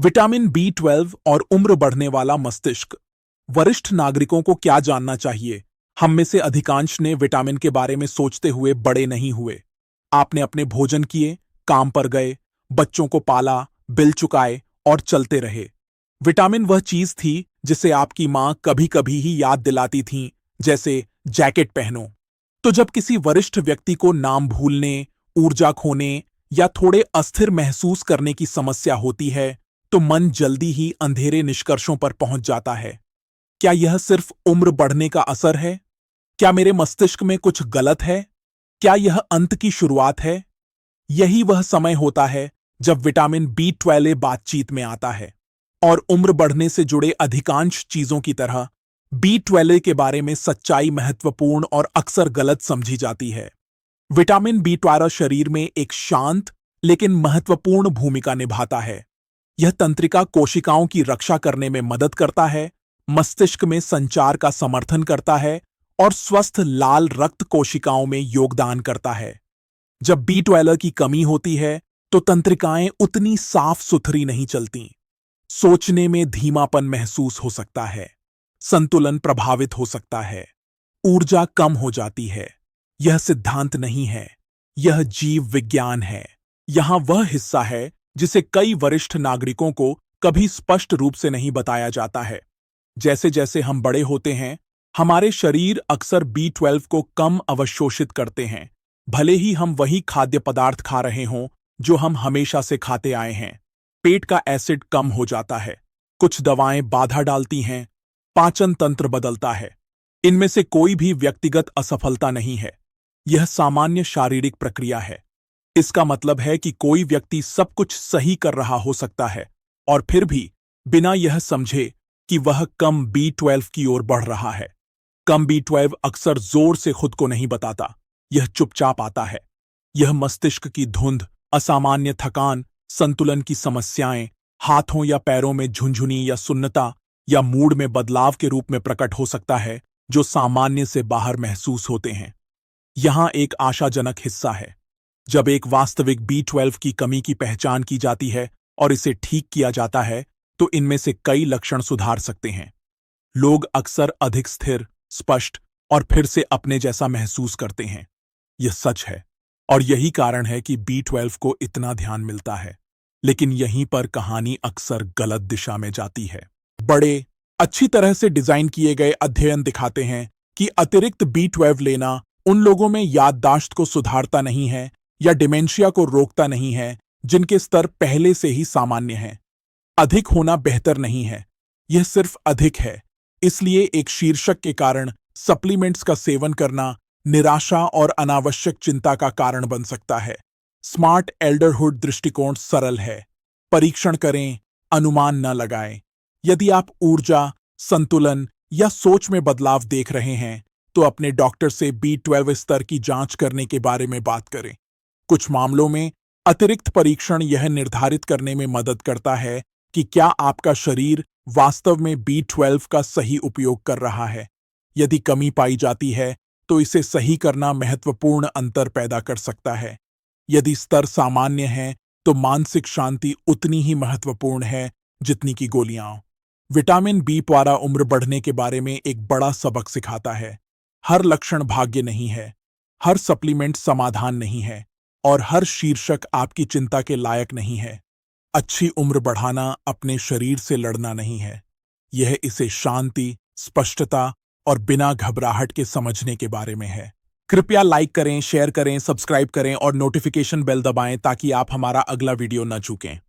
Vitamin B 12 और उम्र बढ़ने वाला मस्तिष्क। वरिष्ठ नागरिकों को क्या जानना चाहिए? हम में से अधिकांश ने विटामिन के बारे में सोचते हुए बड़े नहीं हुए। आपने अपने भोजन किए, काम पर गए, बच्चों को पाला, बिल चुकाए और चलते रहे। विटामिन वह चीज थी जिसे आपकी मां कभी कभी ही याद दिलाती थीं, जैसे जैकेट पहनो। तो जब किसी वरिष्ठ व्यक्ति को नाम भूलने, ऊर्जा खोने या थोड़े अस्थिर महसूस करने की समस्या होती है, तो मन जल्दी ही अंधेरे निष्कर्षों पर पहुंच जाता है। क्या यह सिर्फ उम्र बढ़ने का असर है? क्या मेरे मस्तिष्क में कुछ गलत है? क्या यह अंत की शुरुआत है? यही वह समय होता है जब विटामिन बी 12 बातचीत में आता है। और उम्र बढ़ने से जुड़े अधिकांश चीजों की तरह बी 12 के बारे में सच्चाई महत्वपूर्ण और अक्सर गलत समझी जाती है। विटामिन बी 12 शरीर में एक शांत लेकिन महत्वपूर्ण भूमिका निभाता है। यह तंत्रिका कोशिकाओं की रक्षा करने में मदद करता है, मस्तिष्क में संचार का समर्थन करता है और स्वस्थ लाल रक्त कोशिकाओं में योगदान करता है। जब बी 12 की कमी होती है तो तंत्रिकाएं उतनी साफ सुथरी नहीं चलती। सोचने में धीमापन महसूस हो सकता है, संतुलन प्रभावित हो सकता है, ऊर्जा कम हो जाती है। यह सिद्धांत नहीं है, यह जीव विज्ञान है। यहां वह हिस्सा है जिसे कई वरिष्ठ नागरिकों को कभी स्पष्ट रूप से नहीं बताया जाता है। जैसे जैसे हम बड़े होते हैं, हमारे शरीर अक्सर बी 12 को कम अवशोषित करते हैं, भले ही हम वही खाद्य पदार्थ खा रहे हों जो हम हमेशा से खाते आए हैं। पेट का एसिड कम हो जाता है, कुछ दवाएं बाधा डालती हैं, पाचन तंत्र बदलता है। इनमें से कोई भी व्यक्तिगत असफलता नहीं है, यह सामान्य शारीरिक प्रक्रिया है। इसका मतलब है कि कोई व्यक्ति सब कुछ सही कर रहा हो सकता है और फिर भी बिना यह समझे कि वह कम बी 12 की ओर बढ़ रहा है। कम बी 12 अक्सर जोर से खुद को नहीं बताता, यह चुपचाप आता है। यह मस्तिष्क की धुंध, असामान्य थकान, संतुलन की समस्याएं, हाथों या पैरों में झुंझुनी या सुन्नता या मूड में बदलाव के रूप में प्रकट हो सकता है, जो सामान्य से बाहर महसूस होते हैं। यहां एक आशाजनक हिस्सा है। जब एक वास्तविक बी 12 की कमी की पहचान की जाती है और इसे ठीक किया जाता है, तो इनमें से कई लक्षण सुधार सकते हैं। लोग अक्सर अधिक स्थिर, स्पष्ट और फिर से अपने जैसा महसूस करते हैं। यह सच है और यही कारण है कि बी 12 को इतना ध्यान मिलता है। लेकिन यहीं पर कहानी अक्सर गलत दिशा में जाती है। बड़े, अच्छी तरह से डिजाइन किए गए अध्ययन दिखाते हैं कि अतिरिक्त बी 12 लेना उन लोगों में याददाश्त को सुधारता नहीं है या डिमेंशिया को रोकता नहीं है जिनके स्तर पहले से ही सामान्य हैं। अधिक होना बेहतर नहीं है, यह सिर्फ अधिक है। इसलिए एक शीर्षक के कारण सप्लीमेंट्स का सेवन करना निराशा और अनावश्यक चिंता का कारण बन सकता है। स्मार्ट एल्डरहुड दृष्टिकोण सरल है। परीक्षण करें, अनुमान न लगाएं। यदि आप ऊर्जा, संतुलन या सोच में बदलाव देख रहे हैं, तो अपने डॉक्टर से बी 12 स्तर की जांच करने के बारे में बात करें। कुछ मामलों में अतिरिक्त परीक्षण यह निर्धारित करने में मदद करता है कि क्या आपका शरीर वास्तव में बी 12 का सही उपयोग कर रहा है। यदि कमी पाई जाती है, तो इसे सही करना महत्वपूर्ण अंतर पैदा कर सकता है। यदि स्तर सामान्य है, तो मानसिक शांति उतनी ही महत्वपूर्ण है जितनी की गोलियां। विटामिन बी 12 उम्र बढ़ने के बारे में एक बड़ा सबक सिखाता है। हर लक्षण भाग्य नहीं है, हर सप्लीमेंट समाधान नहीं है और हर शीर्षक आपकी चिंता के लायक नहीं है। अच्छी उम्र बढ़ाना अपने शरीर से लड़ना नहीं है, यह इसे शांति, स्पष्टता और बिना घबराहट के समझने के बारे में है। कृपया लाइक करें, शेयर करें, सब्सक्राइब करें और नोटिफिकेशन बेल दबाएं ताकि आप हमारा अगला वीडियो न चूकें।